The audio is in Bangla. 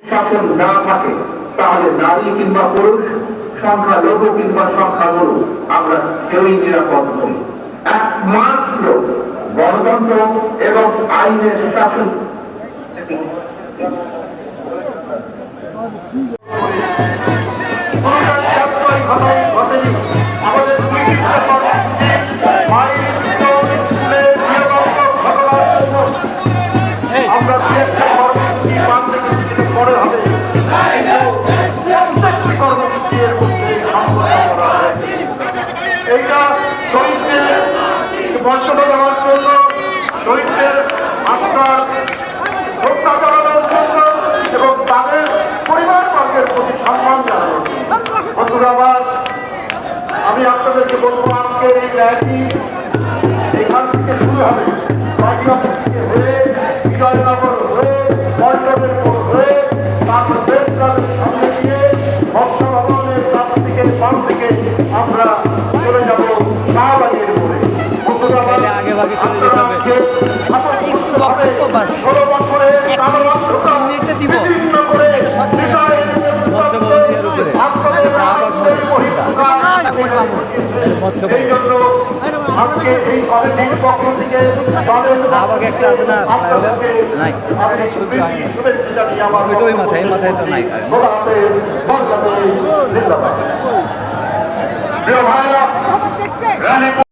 শাসন না থাকে তাহলে নারী কিংবা পুরুষ, সংখ্যালঘু কিংবা সংখ্যাগুরু, আমরা কেউই নিরাপদ নই। একমাত্র গণতন্ত্র এবং আইনের শাসন এইটা শহীদদের মর্যাদা দেওয়ার জন্য, শহীদদের আত্মার শ্রদ্ধা জানানোর জন্য এবং তাদের পরিবার বর্গের প্রতি সম্মান জানানোর জন্য। বন্ধুরা আমার, আমি আপনাদেরকে বলবো আজকের এই র্যালি এখান থেকে শুরু হবে, পার্টি অফিস থেকে হয়ে, বিজয়নগর হয়ে, পল্টনের মোড় হয়ে, তারপর প্রেস ক্লাবের সামনে দিয়ে বর্ষা ভবনের কাছ থেকে বাম থেকে আমরা চলে যাব শাহবাগের মোড়ে। বন্ধুরা আমার, আপনারা আজকে 16 বছরের কারাবাসতা বিভিন্ন করে বিষয়ের এই জন্য আজকে এই কমিটির পক্ষ থেকে আপনাদেরকে শুভেচ্ছা জানিয়ে আমার প্রিয় ভাইরা।